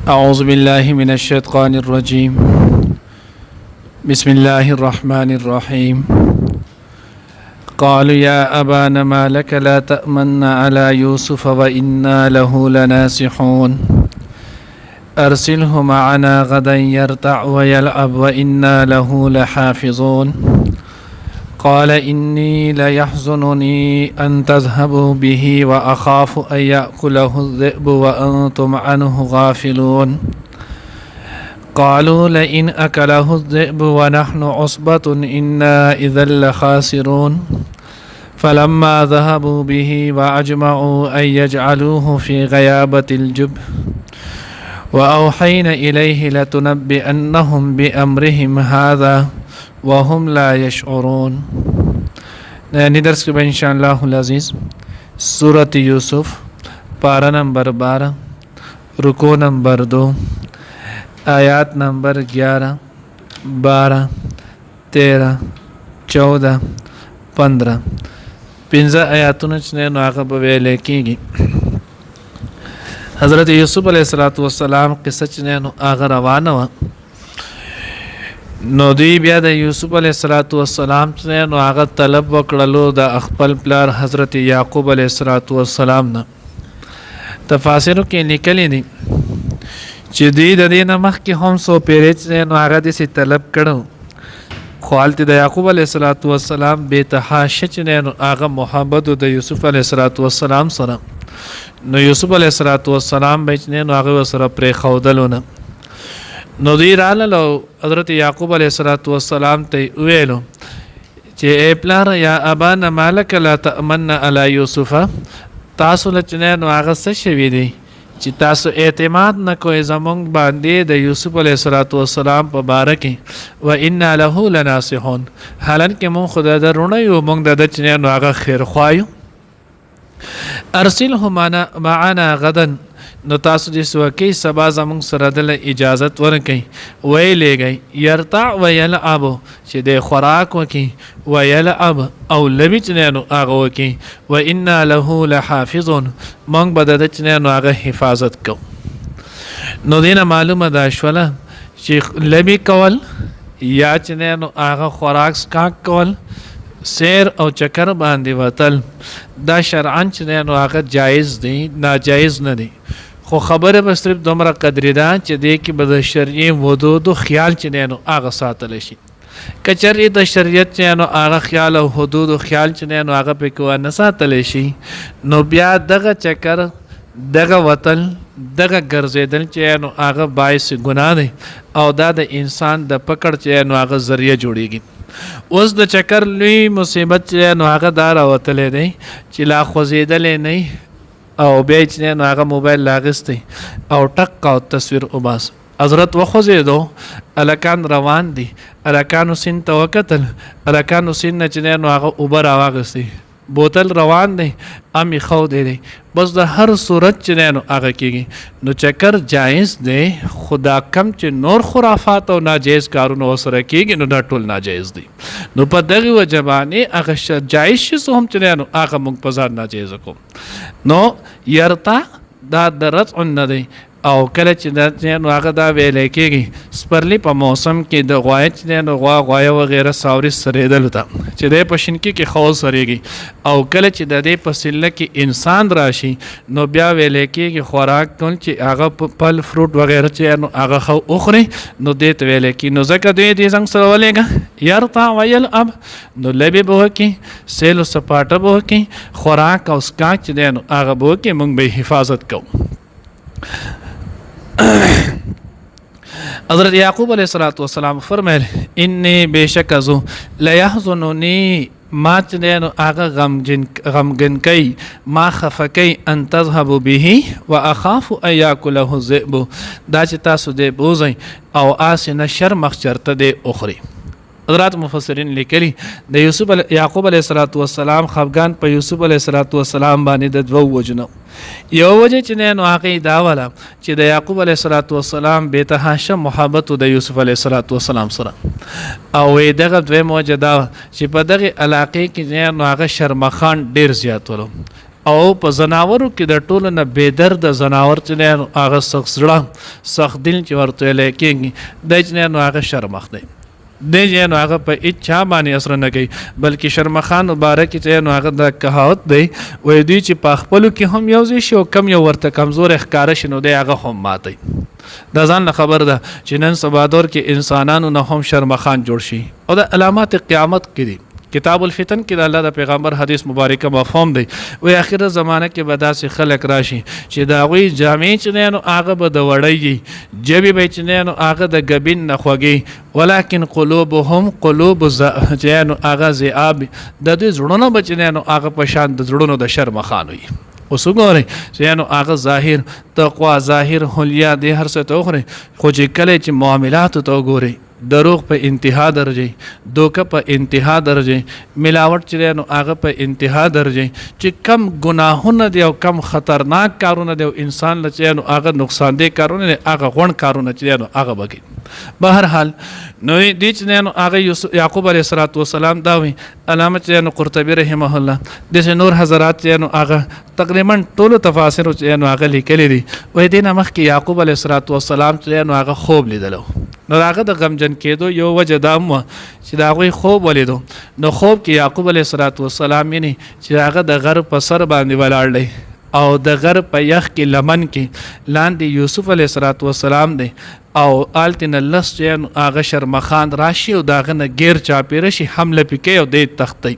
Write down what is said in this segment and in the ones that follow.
أعوذ بالله من الشيطان الرجيم بسم الله الرحمن الرحيم قالوا يا أبانا ما لك لا تأمنا على يوسف وإنا له لناصحون أرسله معنا غدا يرتع ويلعب وإنا له لحافظون قال إني ليحزنني أن تذهبوا به وأخاف أن يأكله الذئب وأنتم عنه غافلون قالوا لئن أكله الذئب ونحن عصبة إنا إذا لخاسرون فلما ذهبوا به وأجمعوا أن يجعلوه في غيابة الجب وأوحينا إليه لتنبئنهم بأمرهم هذا وهم لا يشعرون. نئے درس کے بعد انشاءاللہ العزیز سورۃ یوسف پارہ نمبر 12 رکوع نمبر 2 آیات نمبر 11 12 13 14 15 پنځه آیاتونه چې نو هغه به ویل کېږي. حضرت یوسف علیه السلام قصه چې نو هغه روانه وه نو دوی بیا د یوسف علیه السلام چې نو هغه طلب وکړلو د خپل پلار حضرت یعقوب علیه السلام نه. تفاسیرو کې لیکلي دي چې دوی د دې نه مخکې هم څو پیرې چې نو هغه داسې طلب کړو خو هلته د یعقوب علیه السلام بې تحاشه چې نو هغه محبت د یوسف علیه السلام سره نو یوسف علیه السلام به چې نو هغه ورسره پرېښودلو نه. نو دوی راغلل او حضرت یعقوب علیه السلام ته ویلو چې ای پلار یا ابانا ما لک لا تأمنا علی یوسف، تاسو له چې نو هغه څه شوي دی چې تاسو اعتماد نه کوئ زمونږ باندې د یوسف علیه السلام په باره کې و انا له لناصحون، حالانکې مونږ خو د ده رونه یو، مونږ د ده چې نو هغه خیرخوا یو. ارسله معنا غدا، نو تاسو دې سوکې سبا زمونږ سره دله اجازت ورکئ ویې لیږئ یرتع ویلعب چې دی خوراک وکړي ویلعب او لبې چې نو هغه وکړي و انا له لحافظون، موږ به د ده چې نو هغه حفاظت کوو. نو دې نه معلومه دا شوله چې لبې کول یا چې نو هغه خوراک سکاک کول سیر او چکر باندې وتل دا شرعاً چې نو هغه جایز دی، ناجایز نه دی. خو خبره به صرف دومره قدرې ده چې دې کې به د شرعي حدودو خیال چې نو هغه ساتلی شي. که چېرې د شریعت چې نو هغه خیال او حدودو خیال چې نو هغه پکې ونه ساتلی شي نو بیا دغه چکر دغه وتل دغه ګرځېدل چې نو هغه باعث ګناه دی او دا د انسان د پکړ چې نو هغه ذریعه جوړیږي. اوس د چکر لوی مصیبت چې نو هغه دا راوتلی دی چې لا خوځېدلی نه او بیا چې نو هغه موبایل لاغستی او ټک او تصویر وباس. حضرت وخوځېدو، هلکان روان دي، هلکانو سیند ته وکتل، هلکانو سیند نه چې نو هغه اوبه راواغستی، بوتل روان دی، امی خودی دی، بس د هر صورت چې نو هغه کېږي. نو چکر جایز دی، خدا کم چې نور خرافات او ناجایز کارونه ورسره کېږي نو دا ټول ناجایز دی. نو په دغې وجه باندې هغه جایز شي څه هم چې نو هغه موږ په ځان ناجایزه کوو. نو یرتا دا د رتع نه دی او کله چې نو هغه دا ویلی کېږي سپرلی په موسم کې د غوایه چې نو غوایه وغیره ساوري سریدلو ته چې دی په شینکي کې خول سریږي او کله چې د دې په سله کې انسان راشي نو بیا ویلی کېږي خوراک کول چې هغه پل فروټ وغیره چې نو هغه خو وخوري نو دې ته ویلی کېږي. نو ځکه دوی دې زنګ سره ولېږه یرتع ویلعب، نو لبې به وکړي، سیل و سپاټه به وکړي، خوراک او سکاک چې دی نو هغه به وکړي، موږ به حفاظت کوو. حضرت یعقوب علیه السلام فرمایل انی بیشک ازو لیحزننی، ما چې نو هغه غمګن کوي، ما خفه کوي ان تذهبوا به واخاف ان یاکله الذئب، دا چې تاسو دې بوځئ او آس نه شرمخ چرته دې اخري. حضرات مفسرین لیکلي د یعقوب علیه السلام خفګان په یوسف علیه السلام باندې د دوو وجو. یو وجه چې نو هغې دا وله چې د یعقوب علیه السلام بې تحاشه محبت د یوسف علیه السلام سره، او دغه دویم وجه دا چې په دغې علاقې کې نو هغه شرمخان ډېر زیات ولو او په زناورو کې د ټولو نه بېدرده زناور چې دی نو هغه سخت زړه سخت دل چې ورته ویلی کېږي دی چې دی نو هغه شرمخ دی دی چې نو هغه په هېڅ چا باندې اثر نه کوي بلکې شرمخان مبارک چې نو هغه د کهاوت دی وایي دوی چې په خپلو کې هم یو ځای شي او کم یو ورته کمزوری ښکاره شي نو دی هغه هم ماتی دا ځان له خبر ده چې نن سبا دور کې انسانانو نه هم شرمخان جوړ شي او د علامات قیامت کې دي کتاب الفتن کې د الله د پیغمبر حدیث مبارکه مفهوم دی وی اخر زمانه کې به داسې خلک راشي چې د هغوی جامې چې دی نو هغه به د وړۍ جبې به چې دی نو هغه د ګبین نه خوږې ولکن قلوبهم قلوب چې دی نو هغه ذئاب د دوی زړونه به چې دی نو هغه په شان د زړونو د شرمخان وي اوس وګورئ چې نو هغه ظاهر تقوا ظاهر حلیا دی هر څه ته وخورئ خو چې کله چې معاملاتو ته وګورئ دروغ په انتها درجه دوکه په انتها درجه ملاوت چې دی نو هغه په انتها درجه چې کم ګناهونه دی او کم خطرناک کارونه دی او انسان له چې نو هغه نقصان دی کارونه دی هغه غوڼ کارونه چې دی نو هغه به کوي بهرحال نو دی چې دی نو هغه یعقوب علیه السلام دا وایي علامه چې نو قرطبي رحمه الله داسې نور حضرات چې نو هغه تقریبا ټولو تفاسیرو چې نو هغه لیکلي دي وایي دې نه مخکې یعقوب علیه السلام چې نو هغه خوب لیدلو نو هغه د غمجن کېدو یو وجه دا هم وه چې د هغوی خوب ولیدو نو خوب کې یعقوب علیه السلام یعنی چې هغه د غر په سر باندې ولاړ دی او د غر په یخ کې لمن کې لاندې یوسف علیه السلام دی او آلتې نه لس چې هغه شرمخان راشي او د هغه نه ګیر چاپېره شي حمله پې کوي او دی تختی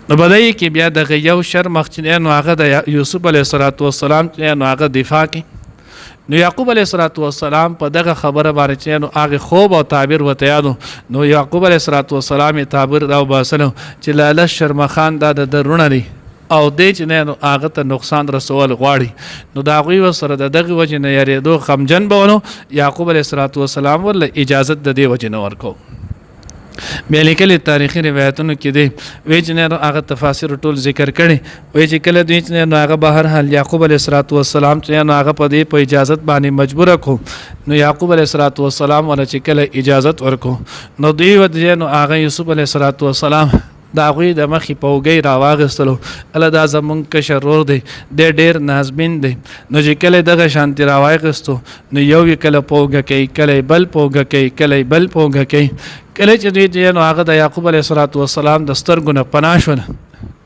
نو بدای کې بیا دغه یو شرمخ چې نو هغه د یوسف علیه السلام چې نو هغه دفاع کوي نو یعقوب علیه السلام په دغه خبره باندې چې نو هغه خوب او تعبیر ورته یادو نو یعقوب علیه السلام تعبیر دا وباسلو چې لاله شرمخان دا د رونه دی او دی چې نو هغه ته نقصان رسول غواړي نو د هغوی سره د دغې وجې نه یارېدو غمجن به ونو یعقوب علیه السلام ورله اجازت د دې وجې نه ورکو بیا لیکلي تاریخي روایتونو کې دی وایي چې نو هغه تفاسیر ټول ذکر کړي وایي چې کله دوی چې نو هغه بهرحال یعقوب علیه السلام چې نو هغه په دې په اجازت باندې مجبوره کړو نو یعقوب علیه السلام ورله چې کله اجازت ورکو نو دوی ورته نو هغه یوسف علیه السلام د هغوی د مخې په اوږۍ راواغېستلو الله دا زمونږ کشر ورور دی دی ډېر نازبین دی نو چې کله دغه شانتې راواغېستو نو یو یې کله په اوږه کوي کله یې بل په اوږه کوي کله یې بل په اوږه کوي کله چې دوی نو هغه د یعقوب علیه السلام د سترګو نه پناه شول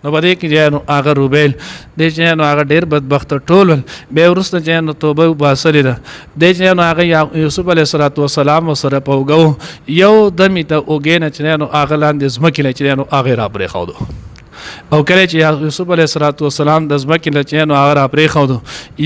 نو په دې کې نو هغه روبیل دی چې نو هغه ډېر بدبخته ټول ول بیا وروسته چې نو توبه وباسلې ده دی چې نو هغه یوسف علیه السلام سره په اوږه یو دمې ته اوږې نه چې نو هغه لاندې ځمکې نه چې نو هغه را پرېښودو او کله چې یوسف علیه السلام د ځمکې نه چې نو هغه را پرېښودو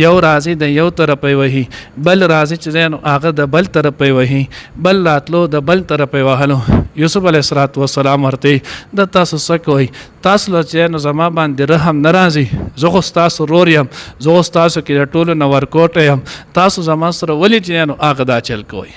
یو راځي د یو طرفه یې وهي بل راځي چې نو هغه د بل طرفه یې وهي بل راتلو د بل طرفه یې وهلو یوسف علیه السلام ورته د تاسو څه کوئ تاسو له چې نو زما باندې رحم نه راځي زه خو ستاسو ورور یم زه خو ستاسو کې د ټولو نه ورکوټه یم تاسو زما سره ولې چې نو هغه دا چل کوئ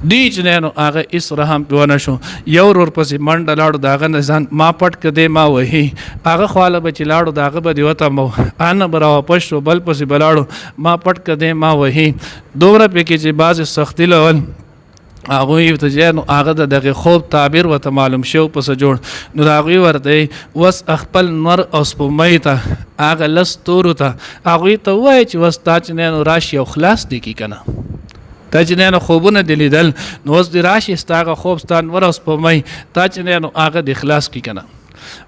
دی چې نو هغه هېڅ رحم پې ونه شو یو ورور پسې منډه لاړو د هغه نه ځان ما پټ که دی ما وهي هغه خواله به چې لاړو د هغه به دې وتمو انه به راواپس شو بل پسې به لاړو ما پټ که دی ما وهي دومره پکې چې بعضې سختي لول هغوی ته چې نو هغه د دغې خوب تعبیر ورته معلوم شو پسه جوړ نو د هغوی ورته وس خپل نور او سپومۍ ته هغه لس تورو ته هغوی ته ووایه چې وس تا چې نو راشي او خلاص دی کی که نه تا چې نو خوبونه دې لیدل نو اوس دې راشي ستا هغه خوب ستا نور او سپومۍ تا چې نو هغه دې خلاص کی که نه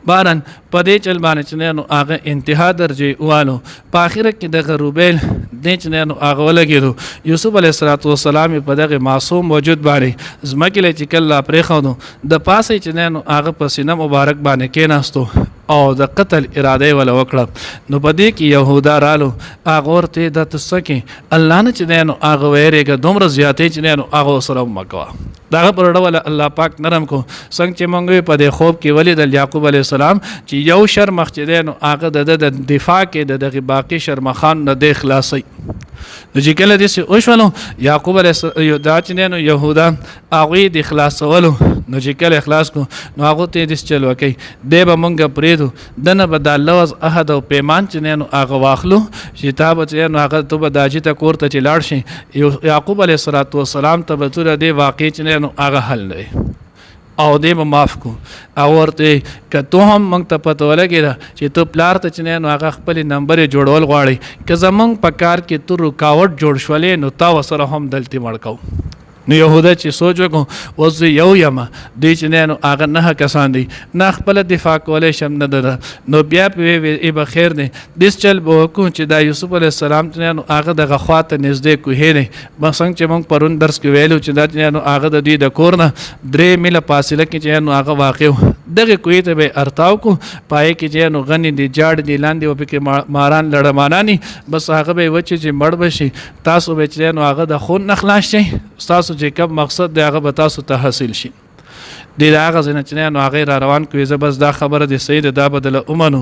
بارن په دې چل باندې چې نو هغه انتها درجې والو په آخره کې دغه روبیل دی چې نو هغه ولګېدو یوسف علیه السلام په دغه معصوم وجود باندې ځمکې له چې کله پرېښودو د پاسه چې نو هغه په سینه مبارک باندې کېناستو او د قتل اراده یې وله وکړه نو په دې کې یهودا رالو هغه ورته دا ته څه کې الله نه چې نو هغه ویرېږه دومره زیاتې چې نو هغه سره مه کوه د هغه پر ډول الله پاک نرم کو څنګه چې موږ په دې خوب کې ولیدل یعقوب علیه السلام چې یو شرمخ چې دی نو هغه د دفاع کې د دغې باقي شرمخان نه دی خلاصوي نو چې کله داسې وشولو یعقوب علیه دا چې نو یهودا هغوی د خلاصولو نو چې کله خلاص کړو نو هغو ته یې داسې چل وکړي دی به مونږ پرېږدو دنه به دا لوز عهد او پیمان چې نو هغه واخلو چې تا به چې نو هغه تو به داجي ته کور ته چې لاړ شي یعقوب علیه السلام ته به توره دې واقع چې نو هغه حل دی او دې به معاف کو او ورته که ته هم موږ ته پته ولګې ده چې ته پلار ته چې نه نو هغه خپل نمبر جوړول غواړي که زمونږ په کار کې ته رکاوټ جوړ شولې نو تا ورسره هم دلته مړ کوو نو یهودا چې سوچ وکړو اوس زه یو یم دوی چې نه نو هغه 9 کسان دي نه خپله دفاع کولی شم نه ده نو بیا په وی به خیر دی دس چل به وکړو چې دا یوسف علیه السلام چې نه نو هغه دغه خوا ته نږدې کوهی دی څنګه چې موږ پرون درس کې ویلو چې دا چې نو هغه د دوی د کور نه 3 میله فاصله کې چې نو هغه واقع و دغه کوهي ته به ارتاو کو پای کې چې نو غنی دي جاړ دي لاندې و پکې ماران لړمانانی بس هغه به وچې چې مړ بشي تاسو به چې نو هغه د خون نه خلاص شي تاسو چې کوم مقصد دی هغه به تاسو ته حاصل شي د هغه ځنه چې نو هغه را روان کوي زه بس دا خبره د سید دا بدله اومنو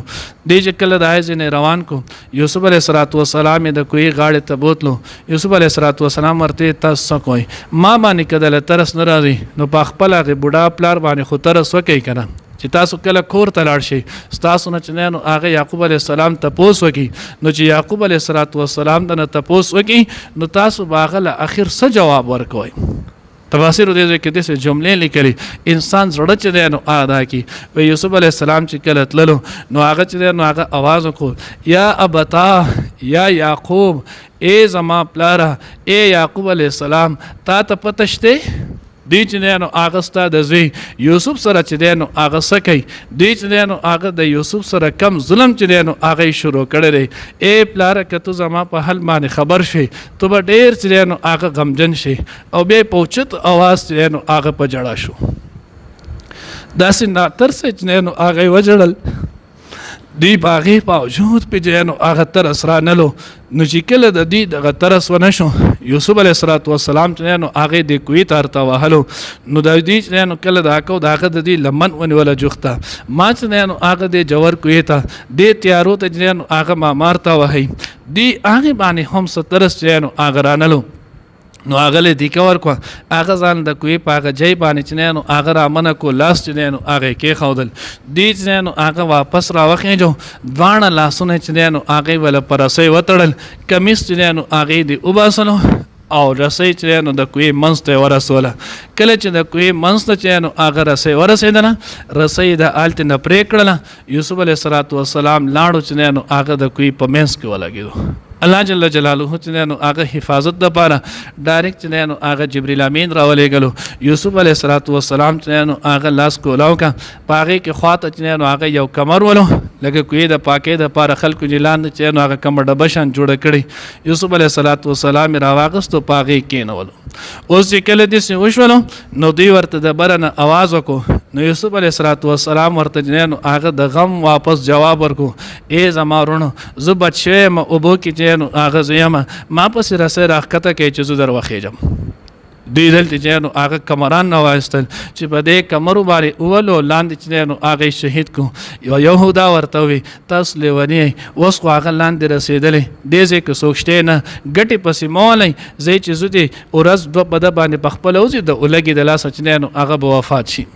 دی چې کله د ځنه روان کو یوسف علیه السلام د کوی غاړه ته بوتلو یوسف علیه السلام ورته تاسو کوی ما باندې کدل ترس نه راځي نو په خپل هغه بوډا پلار باندې خو ترس وکي کنه چې تاسو کله کور ته لاړ شئ تاسو نه چې نو هغه یعقوب علیه السلام تپوس وکي نو چې یعقوب علیه السلام د تپوس وکي نو تاسو باغله اخر څه جواب ورکوي تفاسیر دې کې داسې جملې لیکلي انسان زړه چې دی نو ادا کی و یوسف علیه السلام چې کله تللو نو هغه چې دی نو هغه आवाज وکړو یا ابتا یا یعقوب ای زما پلاره ای یعقوب علیه السلام تا ته پته شته دی چې نو هغه ستا د زوی یوسف سره چې دی نو هغه څه کوي دی چې نو هغه د یوسف سره کم ظلم چې دی نو هغه شروع کړی دی ای پلاره که تو زما په حل باندې خبر شي تو به ډېر چې دی نو هغه غمجن شي او بیا په اوچت اواز چې دی نو هغه په ژړا شو داسې ناترسه چې دی نو هغه وژړل دوی باغې باوجود په جنو هغه ترس را نلو نو چې کله د دې دغه ترس ونه شو یوسف علیه السلام چې نو هغه د کوی تارته وهلو نو د دې چې نو کله دا کو داغه د دې لمن ونیوله جوخته ما چې نو هغه د جوور کوی ته د تیارو ته چې نو هغه ما مارته وهي دی هغه باندې هم سترس چې نو هغه را نلو نو هغه له دې کور کو هغه ځان د کوی پاغه جای باندې چې نو هغه را منه کو لاس چې نو هغه کې خودل دې چې نو هغه واپس را وخېجو دوانه لاسونه چې نو هغه ول پرسې وتړل کمیس چې نو هغه دې وباسلو او رسې چې نو د کوی منځ ته ورسوله کله چې د کوی منځ ته چې نو هغه رسې ورسېدنه رسې د آلت نه پرې کړله یوسف علیه السلام لاړو چې نو هغه د کوی په منځ کې ولګېدو الله جل جلاله چې نو هغه حفاظت د پاره ډایرکټ چې نو هغه جبرئیل امین راولېګلو یوسف علیه السلام چې نو هغه لاس کولاو کا پاغه کې خواته چې نو هغه یو کمر ولو لکه کوی د پاکې د پاره خلکو جلان چې نو هغه کمر ډبشان جوړ کړي یوسف علیه السلام راواغستو پاغه کې نو ولو اوس چې کله دې وشولو نو دوی ورته د برنه आवाज وکړو نو یوسف علیه السلام ورته چې نو هغه د غم واپس جواب ورکو ای زما رونو زه بچې ما اوبو کې نو هغه زیمه ما پس راسه راخته کې چې زه در وخېجم دوی دلته چې نو هغه کمران نه وایستل چې په دې کمرو باندې اولو لاندې چې نو هغه شهید کو یهودا ورته وي تاسو لیونی اوس خو هغه لاندې رسېدلې دې ځکه سوچته نه ګټي پسې مولای زې چې زه دې ورځ دوه بده باندې بخپل اوسې د اولګي د لاس چې نو هغه به وفات شي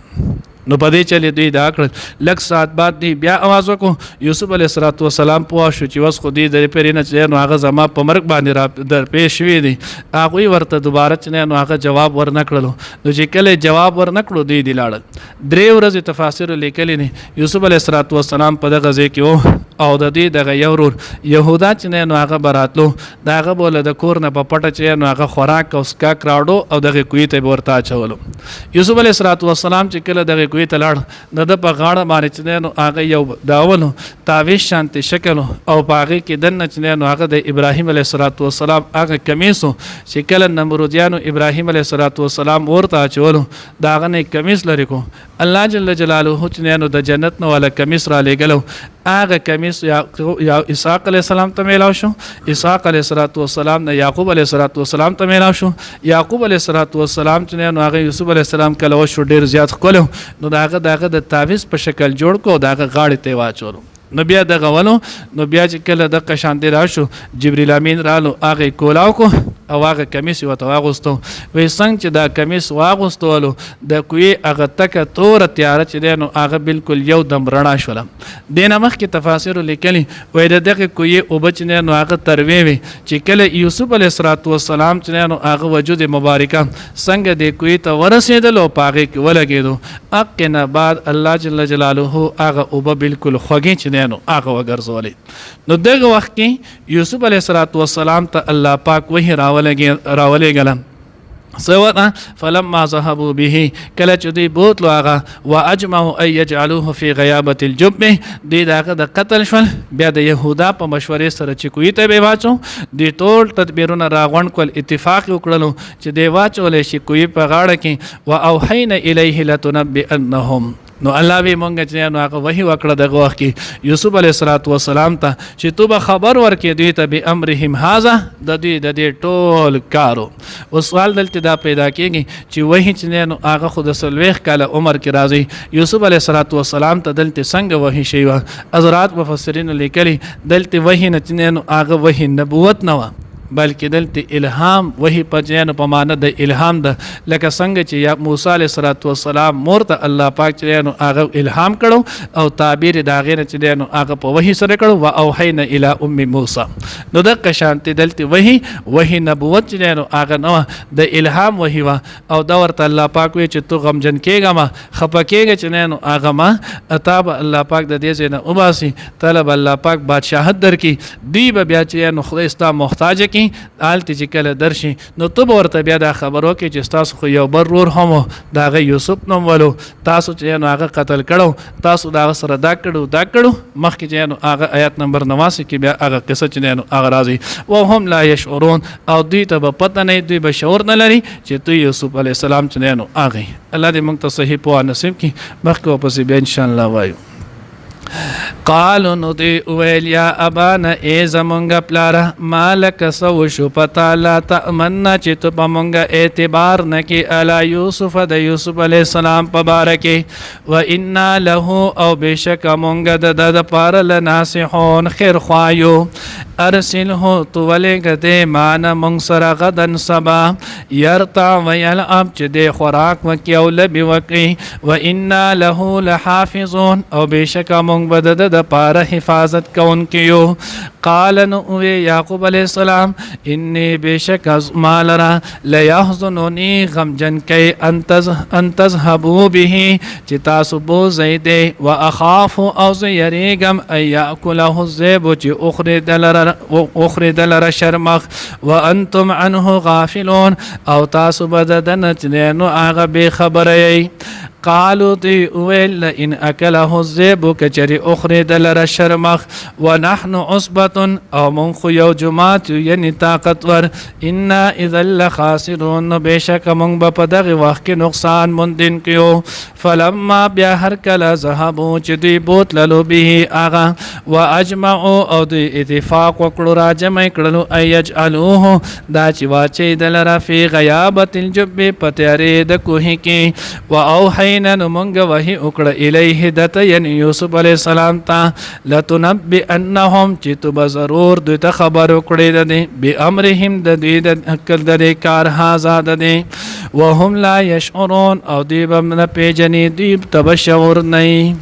نو په دې چلې دوی دا کړل لږ ساعت بعد دی بیا आवाज وکړو یوسف علیه السلام پوه شو چې وس خو دې د پرینه چې نو هغه زما په مرګ باندې را در پیښ شوی دی هغه ورته دوباره چې نو هغه جواب ورنکړلو نو چې کله جواب ورنکړو دوی دی لاړل 3 ورځې تفاسیر لیکلي نه یوسف علیه السلام په دغه ځای کې او د دې دغه یو ورور یهودا چې نو هغه براتلو داغه بوله د کور نه په پټه چې نو هغه خوراک او سکا کراړو او دغه کوی ته ورته چولو یوسف علیه السلام چې کله دغه کوی ته لاړ د په غاړه باندې چې نو هغه یو داولو تعویذ شانتي شکل او پاغه کې دنه چې نو هغه د ابراهیم علیه السلام هغه کمیسو چې کله نمرودیانو ابراهیم علیه السلام ورته چولو داغه نه کمیس لري کو الله جل جلاله چې نو د جنت نو ولا کمیس را لګلو هغه کمیس یا اسحاق علیه السلام ته میلاو شو اسحاق علیه السلام نه یعقوب علیه السلام ته میلاو شو یعقوب علیه السلام چې نو هغه یوسف علیه السلام کله وشو ډیر زیات خلو نو داغه د تعویذ په شکل جوړ کو داغه غاړه ته واچولو نو بیا دغه ولو نو بیا چې کله د قشاندې راشو جبرئیل امین رالو هغه کولاو کو او هغه کمیس ورته واغوستو. وایي څنګه چې دا کمیس واغوستولو د کوهي هغه تکه توره تیاره چې دی نو هغه بالکل یو دم رڼا شوله. دې نه مخکې تفاسیرو لیکلي وایي د دغې کوهي اوبه چې دی نو هغه تروې وې چې کله یوسف علیه السلام چې دی نو هغه وجود مبارکه څنګه دې کوهي ته ورسېدلو په هغې کې ولګېدو. هغې نه بعد الله جل جلاله هغه اوبه بالکل خوږې چې دی نو هغه وګرځولې. نو دغه وخت کې یوسف علیه السلام ته الله پاک وحی راولېږله. سوتا فلما ذهبوا به کله چې دوی بوتلو هغه واجمعوا ان يجعلوه في غيابه الجب دوی د هغه د قتل شول. بیا د یهودا په مشورې سره چې کوهي ته به واچو دوی ټول تدبیرونه راغونډ کول، اتفاق وکړلو چې دی واچولی شي کوهي په غاړه کې. واوحینا الیه لتنبئنهم نو الله به مونږ چې نو هغه وحی وکړه دغه وخت کې یوسف علیه السلام ته چې تو به خبر ورکې دوی ته به امرهم هذا د دې ټول کارو. او سوال دلته دا پیدا کېږي چې وحی چې نو هغه خو د 40 کاله عمر کې راځي یوسف علیه السلام ته دلته څنګه وحی شوی وه. حضرات مفسرین لیکلي دلته وحی نه چې نو هغه وحی نبوت نه وه بلکې دلته الهام وحی په جنو په معنا د الهام ده. لکه څنګه چې یا موسی علیه السلام مور ته الله پاک چې نو هغه الهام کړو او تعبیر د هغې نه چې نو هغه په وحی سره کړو. واوحینا الی ام موسی نو دغه شانتې دلته وحی نبوت چې نو هغه نه د الهام وحی وه. او دا ورته الله پاک وی چې تو غمجن کېږه ما خفه کېږه چې نو هغه ما اتا به الله پاک د دې ځای نه وباسي طلب الله پاک بادشاهت درکړي. دوی به بیا چې نو خدای ستا محتاجه کړي آلته چې کله درشي نو ته به ورته بیا دا خبر وکړې چې ستاسو خو یو بل ورور هم د هغه یوسف نوم ولو تاسو چې نو هغه قتل کړو تاسو د هغه سره دا کړو مخکې چې نو هغه آیات نمبر 89 کې بیا هغه قصه چې نو هغه راځي. وهم لا یشعرون او دوی ته به پته نه دوی به شعور نه لري چې تو یوسف علیه السلام چې نو هغه. الله دې موږ ته صحیح پوهه نصیب کړي. مخکې ورپسې بیا انشاءالله وایو. قالو نو دی ویل یا ابانا ای زمونگا پلارا مالک سو شو پتا لا تأمنا چی تو پا مونگا اعتبار نکی علا یوسف د یوسف علیہ السلام پا بارکی و انا لہو او بیشک مونگا د پار لناسحون خیر خوایو ارسل ہو تو ولی گدے مانا مونگ سر غدن سبا یرطع و یلعب چی دے خوراک وکی او لبی وکی و انا لہو لحافظون او بیشک مونگ بدد د پار حفاظت کون کیو. قال نو یعقوب علیہ السلام انی بیشک از مالرا لیحزننی غمجن کی ان تذهبوا به چی تاسو بوزی دے و اخاف او زیریگم ای یاکله الذئب چی اخری دلر شرمخ و انتم عنه غافلون او تاسو بددن چنینو آغا بے خبری. قالو تی اویل لئن اکله الذئب کچری اخری دلر شرمخ ونحن عصبتن او منخو یو جماعت یعنی طاقتور انا اذا لخاسرون بیشک منگ بپدغ وقت نقصان مندن کیو. فلما بیا هر کلا ذهبو چی دی بوت للو بیه آغا و اجمعو او دی اتفاق وکڑو را جمع کڑلو ایجعلوه دا چی واچی دلر فی غیابت الجب پتیاری دکوہی کی. و اوحینا نمونگ وحی اکڑ الیه دت یعنی یوسف علیہ السلام تا لتنبئنهم چی تو بضرور دوی تا خبر اکڑی ددی بی امرهم ددی اکل ددی کار هازا ددی وهم لا یشعرون او دی بمن پیجنی دی تبشور نئی.